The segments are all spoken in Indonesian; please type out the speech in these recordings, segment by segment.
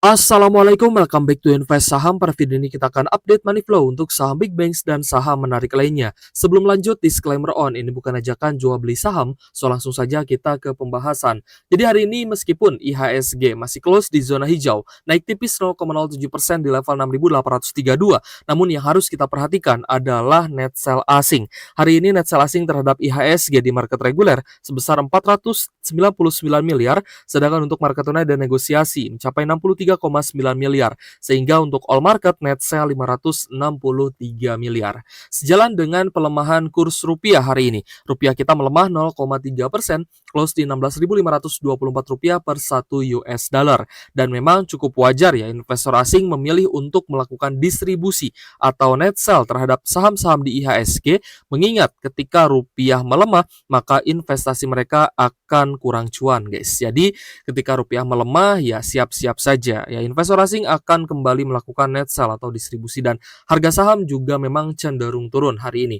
Assalamualaikum, welcome back to Invest Saham. Pada video ini kita akan update money flow untuk saham big banks dan saham menarik lainnya. Sebelum lanjut, disclaimer on, ini bukan ajakan jual beli saham, so langsung saja kita ke pembahasan. Jadi hari ini meskipun IHSG masih close di zona hijau, naik tipis 0,07% di level 6.832, namun yang harus kita perhatikan adalah net sell asing. Hari ini net sell asing terhadap IHSG di market reguler sebesar 499 miliar, sedangkan untuk market tunai dan negosiasi mencapai 63,9 miliar, sehingga untuk all market net sell 563 miliar. Sejalan dengan pelemahan kurs rupiah hari ini, rupiah kita melemah 0,3%, close di 16.524 rupiah per 1 US dollar. Dan memang cukup wajar ya investor asing memilih untuk melakukan distribusi atau net sell terhadap saham-saham di IHSG, mengingat ketika rupiah melemah, maka investasi mereka akan kurang cuan, guys. Jadi ketika rupiah melemah, ya siap-siap saja. Ya, investor asing akan kembali melakukan net sell atau distribusi dan harga saham juga memang cenderung turun hari ini.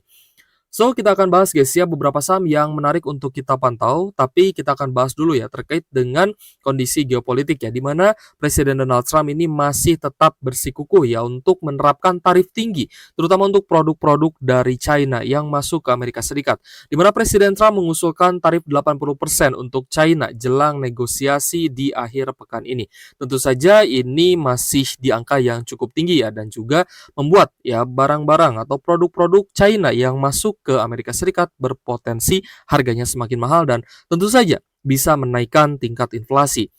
So, kita akan bahas guys ya beberapa saham yang menarik untuk kita pantau, tapi kita akan bahas dulu ya terkait dengan kondisi geopolitik ya, di mana Presiden Donald Trump ini masih tetap bersikukuh ya untuk menerapkan tarif tinggi, terutama untuk produk-produk dari China yang masuk ke Amerika Serikat, di mana Presiden Trump mengusulkan tarif 80% untuk China jelang negosiasi di akhir pekan ini. Tentu saja ini masih di angka yang cukup tinggi ya, dan juga membuat ya barang-barang atau produk-produk China yang masuk ke Amerika Serikat berpotensi harganya semakin mahal dan tentu saja bisa menaikkan tingkat inflasi.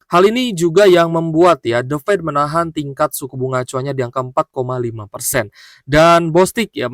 Hal ini juga yang membuat ya The Fed menahan tingkat suku bunga acuannya di angka 4,5%. Dan Bostik ya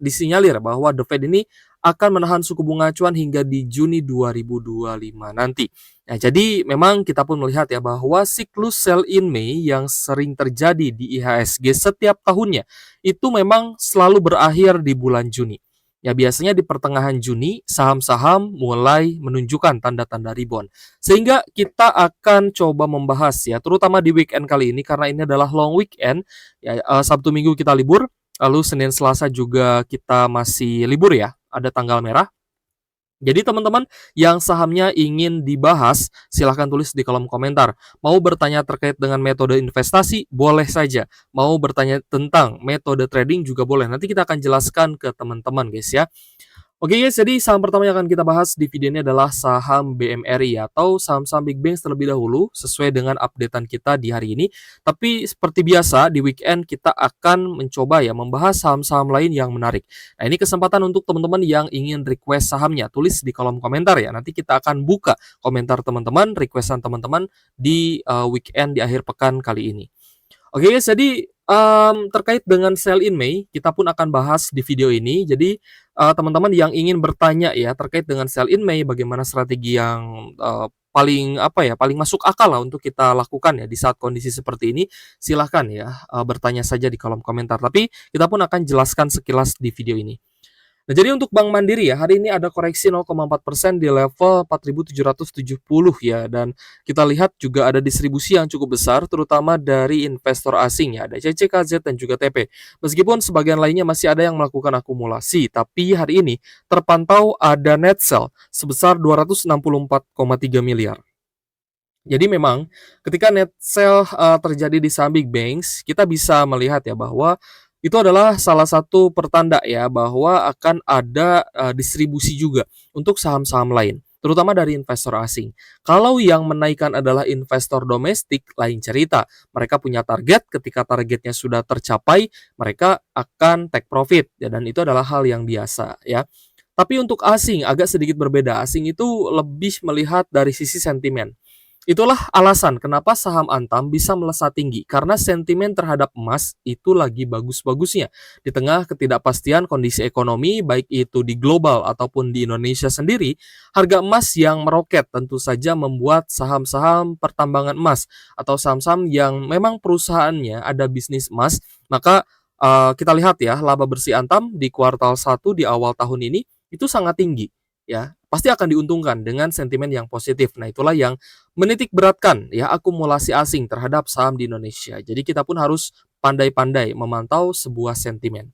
disinyalir bahwa The Fed ini akan menahan suku bunga acuan hingga di Juni 2025 nanti. Nah, jadi memang kita pun melihat ya bahwa siklus sell in May yang sering terjadi di IHSG setiap tahunnya itu memang selalu berakhir di bulan Juni. Ya, biasanya di pertengahan Juni saham-saham mulai menunjukkan tanda-tanda rebound. Sehingga kita akan coba membahas ya, terutama di weekend kali ini karena ini adalah long weekend. Ya, Sabtu Minggu kita libur, lalu Senin Selasa juga kita masih libur ya, ada tanggal merah. Jadi teman-teman yang sahamnya ingin dibahas, silahkan tulis di kolom komentar. Mau bertanya terkait dengan metode investasi, boleh saja. Mau bertanya tentang metode trading juga boleh. Nanti kita akan jelaskan ke teman-teman guys ya. Oke guys, jadi saham pertama yang akan kita bahas di video ini adalah saham BMRI atau saham-saham Big Banks terlebih dahulu sesuai dengan updatean kita di hari ini. Tapi seperti biasa di weekend kita akan mencoba ya membahas saham-saham lain yang menarik. Nah, ini kesempatan untuk teman-teman yang ingin request sahamnya, tulis di kolom komentar ya. Nanti kita akan buka komentar teman-teman, requestan teman-teman di weekend di akhir pekan kali ini. Oke guys, jadi terkait dengan sell in May, kita pun akan bahas di video ini. Jadi teman-teman yang ingin bertanya ya terkait dengan sell in May, bagaimana strategi yang paling masuk akal lah untuk kita lakukan ya di saat kondisi seperti ini, silahkan ya bertanya saja di kolom komentar. Tapi kita pun akan jelaskan sekilas di video ini. Nah, jadi untuk Bank Mandiri ya, hari ini ada koreksi 0,4% di level 4.770 ya, dan kita lihat juga ada distribusi yang cukup besar terutama dari investor asing ya, ada CCKZ dan juga TP. Meskipun sebagian lainnya masih ada yang melakukan akumulasi, tapi hari ini terpantau ada net sell sebesar 264,3 miliar. Jadi memang ketika net sell terjadi di saham big banks, kita bisa melihat ya bahwa itu adalah salah satu pertanda ya bahwa akan ada distribusi juga untuk saham-saham lain, terutama dari investor asing. Kalau yang menaikkan adalah investor domestik, lain cerita. Mereka punya target, ketika targetnya sudah tercapai, mereka akan take profit ya, dan itu adalah hal yang biasa ya. Tapi untuk asing agak sedikit berbeda. Asing itu lebih melihat dari sisi sentimen. Itulah alasan kenapa saham Antam bisa melesat tinggi, karena sentimen terhadap emas itu lagi bagus-bagusnya. Di tengah ketidakpastian kondisi ekonomi, baik itu di global ataupun di Indonesia sendiri, harga emas yang meroket tentu saja membuat saham-saham pertambangan emas atau saham-saham yang memang perusahaannya ada bisnis emas, maka kita lihat ya, laba bersih Antam di kuartal 1 di awal tahun ini itu sangat tinggi. Ya, pasti akan diuntungkan dengan sentimen yang positif. Nah, itulah yang menitik beratkan ya akumulasi asing terhadap saham di Indonesia. Jadi kita pun harus pandai-pandai memantau sebuah sentimen.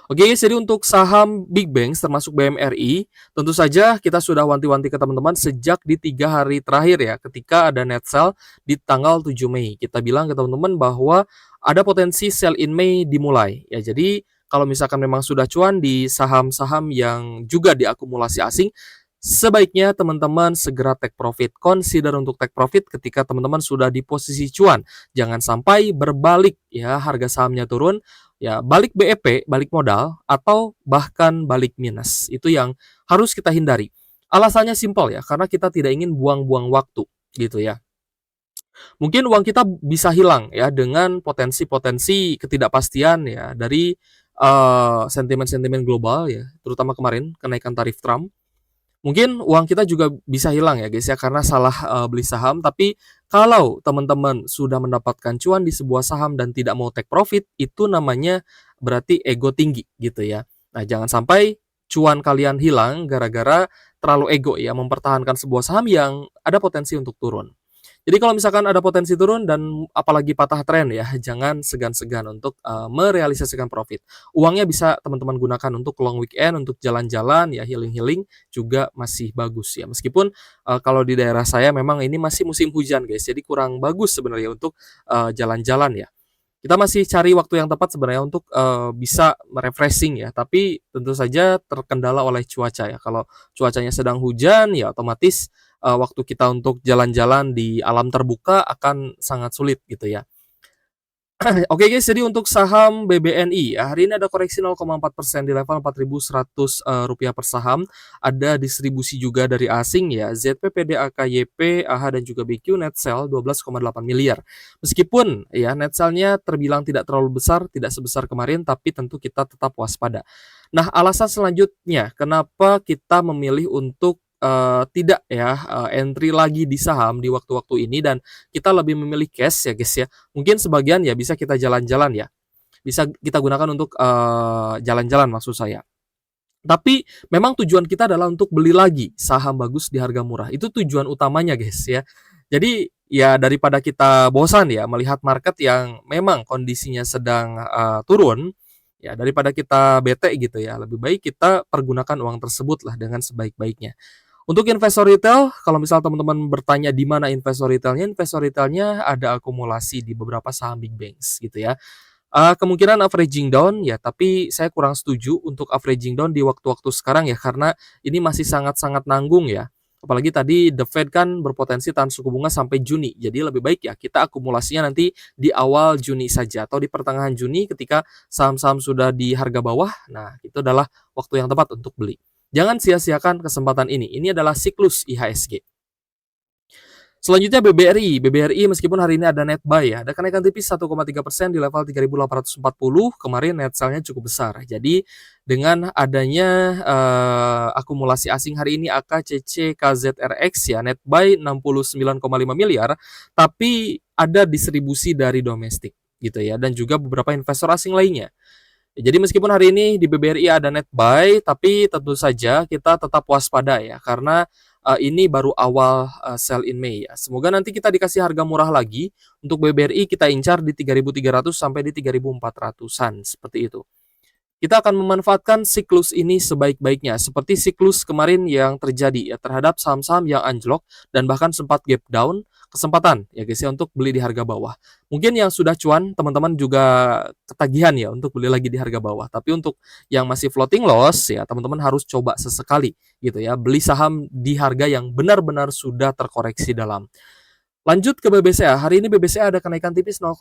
Oke, jadi untuk saham big banks termasuk BMRI, tentu saja kita sudah wanti-wanti ke teman-teman sejak di 3 hari terakhir ya, ketika ada net sell di tanggal 7 Mei. Kita bilang ke teman-teman bahwa ada potensi sell in Mei dimulai. Ya, jadi kalau misalkan memang sudah cuan di saham-saham yang juga diakumulasi asing, sebaiknya teman-teman segera take profit. Consider untuk take profit ketika teman-teman sudah di posisi cuan. Jangan sampai berbalik ya, harga sahamnya turun, ya balik BEP, balik modal, atau bahkan balik minus. Itu yang harus kita hindari. Alasannya simpel ya, karena kita tidak ingin buang-buang waktu gitu ya. Mungkin uang kita bisa hilang ya dengan potensi-potensi ketidakpastian ya dari sentimen-sentimen global ya, terutama kemarin kenaikan tarif Trump. Mungkin uang kita juga bisa hilang ya guys ya karena salah beli saham, tapi kalau teman-teman sudah mendapatkan cuan di sebuah saham dan tidak mau take profit, itu namanya berarti ego tinggi gitu ya. Nah, jangan sampai cuan kalian hilang gara-gara terlalu ego ya mempertahankan sebuah saham yang ada potensi untuk turun. Jadi kalau misalkan ada potensi turun dan apalagi patah tren ya, jangan segan-segan untuk merealisasikan profit. Uangnya bisa teman-teman gunakan untuk long weekend, untuk jalan-jalan ya, healing-healing juga masih bagus ya. Meskipun kalau di daerah saya memang ini masih musim hujan guys, jadi kurang bagus sebenarnya untuk jalan-jalan ya. Kita masih cari waktu yang tepat sebenarnya untuk bisa refreshing ya, tapi tentu saja terkendala oleh cuaca ya. Kalau cuacanya sedang hujan ya otomatis waktu kita untuk jalan-jalan di alam terbuka akan sangat sulit gitu ya. Oke guys, jadi untuk saham BBNI ya, hari ini ada koreksi 0,4% di level 4.100 rupiah per saham. Ada distribusi juga dari asing ya, ZP, PDA, KYP, AHA dan juga BQ net sell 12,8 miliar. Meskipun ya net sell-nya terbilang tidak terlalu besar, tidak sebesar kemarin, tapi tentu kita tetap waspada. Nah, alasan selanjutnya kenapa kita memilih untuk tidak ya entry lagi di saham di waktu-waktu ini dan kita lebih memilih cash ya guys ya. Mungkin sebagian ya bisa kita jalan-jalan ya, bisa kita gunakan untuk jalan-jalan maksud saya. Tapi memang tujuan kita adalah untuk beli lagi saham bagus di harga murah. Itu tujuan utamanya guys ya. Jadi ya daripada kita bosan ya melihat market yang memang kondisinya sedang turun, ya daripada kita bete gitu ya, lebih baik kita pergunakan uang tersebut lah dengan sebaik-baiknya. Untuk investor retail, kalau misal teman-teman bertanya di mana investor retailnya ada akumulasi di beberapa saham big banks gitu ya. Kemungkinan averaging down ya, tapi saya kurang setuju untuk averaging down di waktu-waktu sekarang ya, karena ini masih sangat-sangat nanggung ya. Apalagi tadi The Fed kan berpotensi tahan suku bunga sampai Juni. Jadi lebih baik ya kita akumulasinya nanti di awal Juni saja atau di pertengahan Juni ketika saham-saham sudah di harga bawah. Nah, itu adalah waktu yang tepat untuk beli. Jangan sia-siakan kesempatan ini. Ini adalah siklus IHSG. Selanjutnya BBRI. BBRI meskipun hari ini ada net buy ya, ada kenaikan tipis 1,3% di level 3.840. Kemarin net sell-nya cukup besar. Jadi dengan adanya akumulasi asing hari ini AKCC KZRX ya, net buy 69,5 miliar, tapi ada distribusi dari domestik gitu ya, dan juga beberapa investor asing lainnya. Jadi meskipun hari ini di BBRI ada net buy, tapi tentu saja kita tetap waspada ya, karena ini baru awal sell in Mei ya. Semoga nanti kita dikasih harga murah lagi. Untuk BBRI kita incar di 3.300 sampai di 3.400-an seperti itu. Kita akan memanfaatkan siklus ini sebaik-baiknya, seperti siklus kemarin yang terjadi ya terhadap saham-saham yang anjlok dan bahkan sempat gap down, kesempatan ya guys ya untuk beli di harga bawah. Mungkin yang sudah cuan teman-teman juga ketagihan ya untuk beli lagi di harga bawah, tapi untuk yang masih floating loss ya teman-teman harus coba sesekali gitu ya, beli saham di harga yang benar-benar sudah terkoreksi dalam. Lanjut ke BBCA. Hari ini BBCA ada kenaikan tipis 0,2%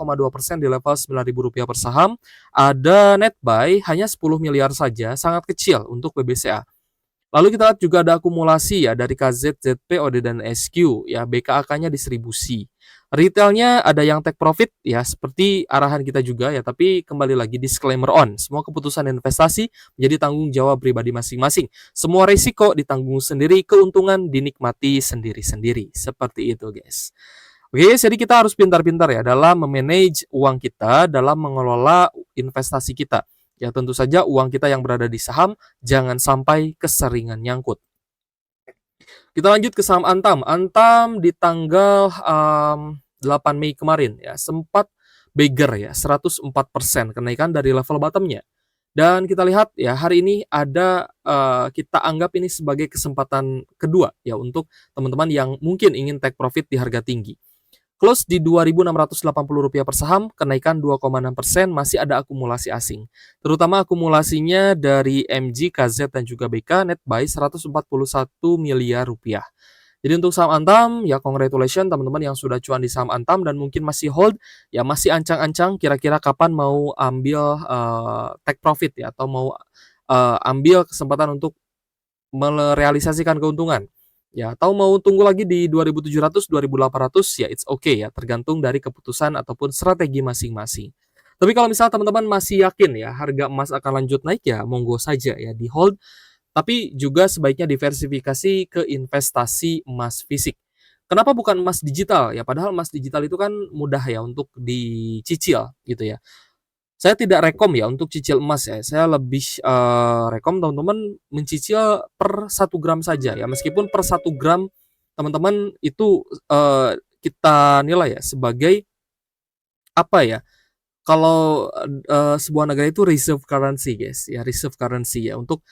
di level Rp9.000 per saham. Ada net buy hanya 10 miliar saja, sangat kecil untuk BBCA. Lalu kita lihat juga ada akumulasi ya dari KZ, ZP, OD, dan SQ. Ya, BKAK-nya distribusi. Retailnya ada yang take profit ya seperti arahan kita juga ya, tapi kembali lagi disclaimer on. Semua keputusan investasi menjadi tanggung jawab pribadi masing-masing. Semua risiko ditanggung sendiri, keuntungan dinikmati sendiri-sendiri. Seperti itu guys. Oke, jadi kita harus pintar-pintar ya dalam memanage uang kita, dalam mengelola investasi kita. Ya tentu saja uang kita yang berada di saham jangan sampai keseringan nyangkut. Kita lanjut ke saham Antam. Antam di tanggal 8 Mei kemarin ya sempat beggar ya 104% kenaikan dari level bottomnya. Dan kita lihat ya hari ini ada, kita anggap ini sebagai kesempatan kedua ya untuk teman-teman yang mungkin ingin take profit di harga tinggi. Close di Rp2.680 per saham, kenaikan 2,6%, masih ada akumulasi asing. Terutama akumulasinya dari MG, KZ, dan juga BK, net buy Rp141 miliar. Jadi untuk saham Antam, ya congratulations teman-teman yang sudah cuan di saham Antam dan mungkin masih hold, ya masih ancang-ancang kira-kira kapan mau ambil take profit ya atau mau ambil kesempatan untuk merealisasikan keuntungan. Ya, atau mau tunggu lagi di 2.700, 2.800 ya it's okay ya, tergantung dari keputusan ataupun strategi masing-masing. Tapi kalau misalnya teman-teman masih yakin ya harga emas akan lanjut naik ya monggo saja ya di hold, tapi juga sebaiknya diversifikasi ke investasi emas fisik. Kenapa bukan emas digital ya? Padahal emas digital itu kan mudah ya untuk dicicil gitu ya. Saya tidak rekom ya untuk cicil emas ya, saya lebih, rekom teman-teman mencicil per 1 gram saja ya, meskipun per 1 gram teman-teman itu, kita nilai ya sebagai apa ya, kalau, sebuah negara itu reserve currency guys, ya reserve currency ya untuk,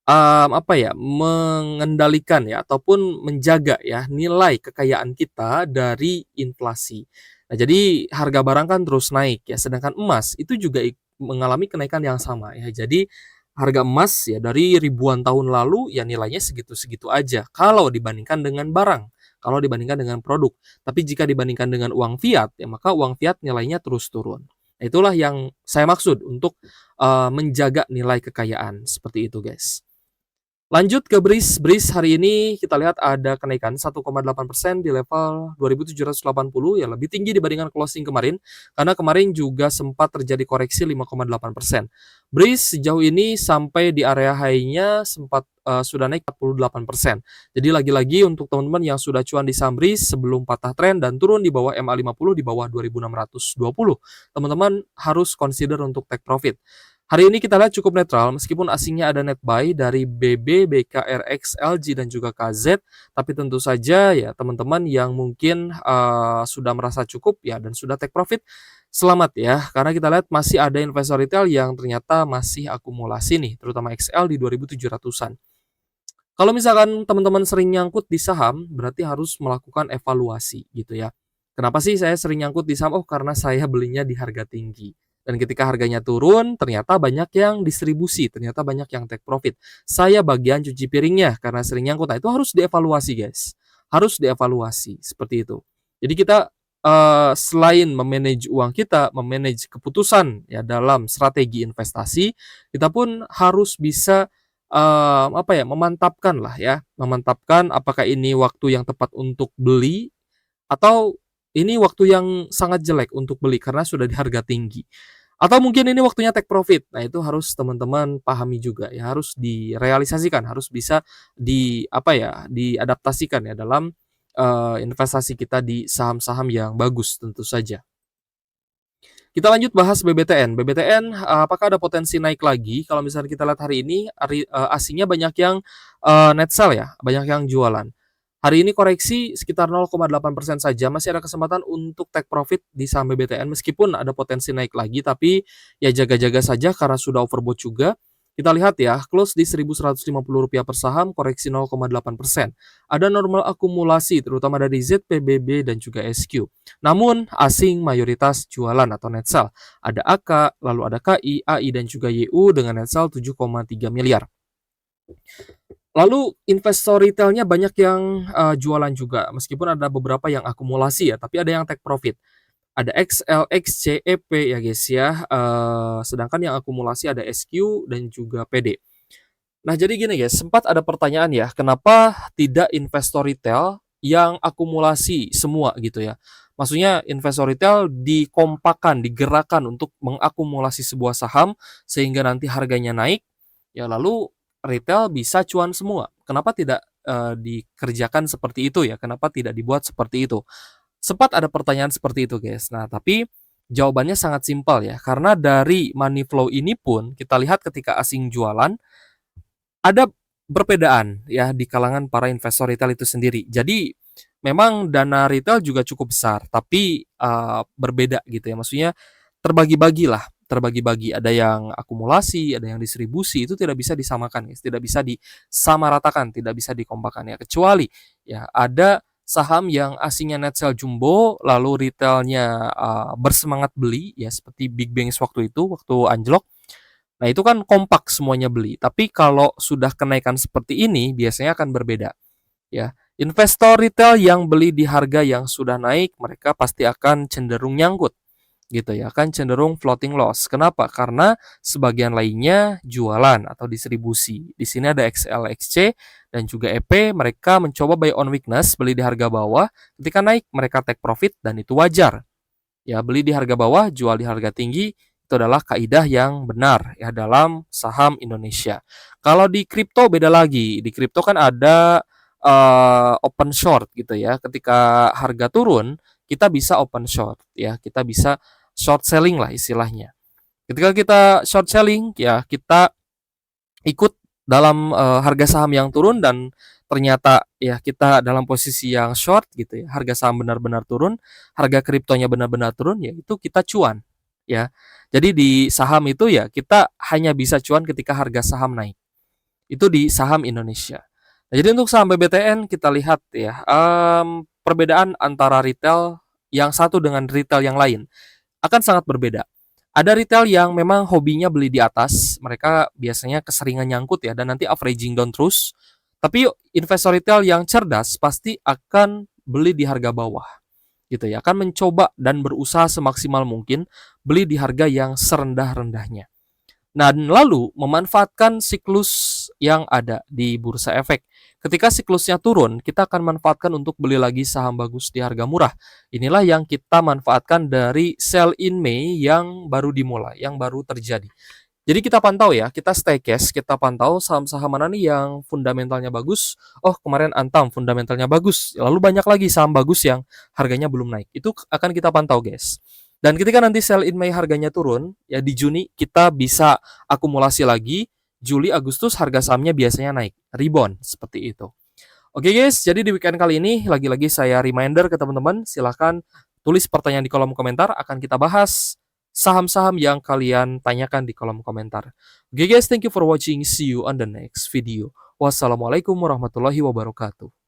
apa ya, mengendalikan ya ataupun menjaga ya nilai kekayaan kita dari inflasi. Nah, jadi harga barang kan terus naik ya, sedangkan emas itu juga mengalami kenaikan yang sama ya. Jadi harga emas ya dari ribuan tahun lalu ya nilainya segitu-segitu aja kalau dibandingkan dengan barang, kalau dibandingkan dengan produk. Tapi jika dibandingkan dengan uang fiat ya maka uang fiat nilainya terus turun. Nah, itulah yang saya maksud untuk, menjaga nilai kekayaan, seperti itu guys. Lanjut ke BRIS. BRIS hari ini kita lihat ada kenaikan 1,8% di level 2.780 ya lebih tinggi dibandingkan closing kemarin karena kemarin juga sempat terjadi koreksi 5,8%. BRIS sejauh ini sampai di area high-nya sempat sudah naik 48%. Jadi lagi-lagi untuk teman-teman yang sudah cuan di saham BRIS sebelum patah tren dan turun di bawah MA50 di bawah 2.620, teman-teman harus consider untuk take profit. Hari ini kita lihat cukup netral meskipun asingnya ada net buy dari BB, BKRX, LG, dan juga KZ, tapi tentu saja ya teman-teman yang mungkin, sudah merasa cukup ya dan sudah take profit, selamat ya, karena kita lihat masih ada investor retail yang ternyata masih akumulasi nih, terutama XL di 2.700-an. Kalau misalkan teman-teman sering nyangkut di saham, berarti harus melakukan evaluasi gitu ya. Kenapa sih saya sering nyangkut di saham? Oh, karena saya belinya di harga tinggi. Dan ketika harganya turun, ternyata banyak yang distribusi, ternyata banyak yang take profit. Saya bagian cuci piringnya karena sering nyangkut. Nah, itu harus dievaluasi, guys. Harus dievaluasi seperti itu. Jadi kita selain memanage uang kita, memanage keputusan ya dalam strategi investasi, kita pun harus bisa apa ya, memantapkan lah ya, memantapkan apakah ini waktu yang tepat untuk beli atau ini waktu yang sangat jelek untuk beli karena sudah di harga tinggi. Atau mungkin ini waktunya take profit. Nah, itu harus teman-teman pahami juga ya, harus direalisasikan, harus bisa apa ya, diadaptasikan ya dalam, investasi kita di saham-saham yang bagus tentu saja. Kita lanjut bahas BBTN. BBTN, apakah ada potensi naik lagi? Kalau misalnya kita lihat hari ini, asingnya banyak yang, net sell ya, banyak yang jualan. Hari ini koreksi sekitar 0,8% saja, masih ada kesempatan untuk take profit di saham BBTN meskipun ada potensi naik lagi, tapi ya jaga-jaga saja karena sudah overbought juga. Kita lihat ya, close di Rp1.150 per saham, koreksi 0,8%. Ada normal akumulasi terutama dari ZPBB dan juga SQ. Namun asing mayoritas jualan atau net sell. Ada AK, lalu ada KI, AI dan juga YU dengan net sell 7,3 miliar. Lalu investor retailnya banyak yang jualan juga, meskipun ada beberapa yang akumulasi ya, tapi ada yang take profit. Ada XL, XC, EP ya guys ya, sedangkan yang akumulasi ada SQ dan juga PD. Nah jadi gini guys, sempat ada pertanyaan ya, kenapa tidak investor retail yang akumulasi semua gitu ya. Maksudnya investor retail dikompakan, digerakkan untuk mengakumulasi sebuah saham sehingga nanti harganya naik, ya lalu retail bisa cuan semua. Kenapa tidak dikerjakan seperti itu ya? Kenapa tidak dibuat seperti itu? Sempat ada pertanyaan seperti itu guys. Nah tapi jawabannya sangat simpel ya. Karena dari money flow ini pun kita lihat ketika asing jualan ada perbedaan ya di kalangan para investor retail itu sendiri. Jadi memang dana retail juga cukup besar, tapi berbeda gitu ya. Maksudnya terbagi-bagilah terbagi-bagi, ada yang akumulasi, ada yang distribusi, itu tidak bisa disamakan, guys. Tidak bisa disamaratakan, tidak bisa dikompakan ya. Kecuali ya ada saham yang asingnya net sell jumbo, lalu retailnya bersemangat beli ya seperti Big Bangs waktu itu, waktu anjlok. Nah, itu kan kompak semuanya beli. Tapi kalau sudah kenaikan seperti ini biasanya akan berbeda ya. Investor retail yang beli di harga yang sudah naik, mereka pasti akan cenderung nyangkut gitu ya, kan cenderung floating loss. Kenapa? Karena sebagian lainnya jualan atau distribusi. Di sini ada XL, XC dan juga EP, mereka mencoba buy on weakness, beli di harga bawah. Ketika naik mereka take profit dan itu wajar. Ya, beli di harga bawah, jual di harga tinggi itu adalah kaidah yang benar ya dalam saham Indonesia. Kalau di kripto beda lagi. Di kripto kan ada open short gitu ya. Ketika harga turun, kita bisa open short ya. Kita bisa short selling lah istilahnya. Ketika kita short selling ya kita ikut dalam harga saham yang turun dan ternyata ya kita dalam posisi yang short gitu ya. Harga saham benar-benar turun, harga kriptonya benar-benar turun ya itu kita cuan ya. Jadi di saham itu ya kita hanya bisa cuan ketika harga saham naik. Itu di saham Indonesia. Nah, jadi untuk saham BBTN kita lihat ya, perbedaan antara retail yang satu dengan retail yang lain akan sangat berbeda. Ada retail yang memang hobinya beli di atas, mereka biasanya keseringan nyangkut ya dan nanti averaging down terus. Tapi investor retail yang cerdas pasti akan beli di harga bawah gitu ya, akan mencoba dan berusaha semaksimal mungkin beli di harga yang serendah-rendahnya. Nah, lalu memanfaatkan siklus yang ada di bursa efek. Ketika siklusnya turun, kita akan manfaatkan untuk beli lagi saham bagus di harga murah. Inilah yang kita manfaatkan dari sell in May yang baru dimulai, yang baru terjadi. Jadi kita pantau ya, kita stay cash, kita pantau saham-saham mana nih yang fundamentalnya bagus. Oh, kemarin Antam fundamentalnya bagus. Lalu banyak lagi saham bagus yang harganya belum naik. Itu akan kita pantau, guys. Dan ketika nanti sell in May harganya turun, ya di Juni kita bisa akumulasi lagi. Juli, Agustus harga sahamnya biasanya naik, rebound seperti itu. Oke guys, jadi di weekend kali ini lagi-lagi saya reminder ke teman-teman, silahkan tulis pertanyaan di kolom komentar, akan kita bahas saham-saham yang kalian tanyakan di kolom komentar. Oke guys, thank you for watching, see you on the next video. Wassalamualaikum warahmatullahi wabarakatuh.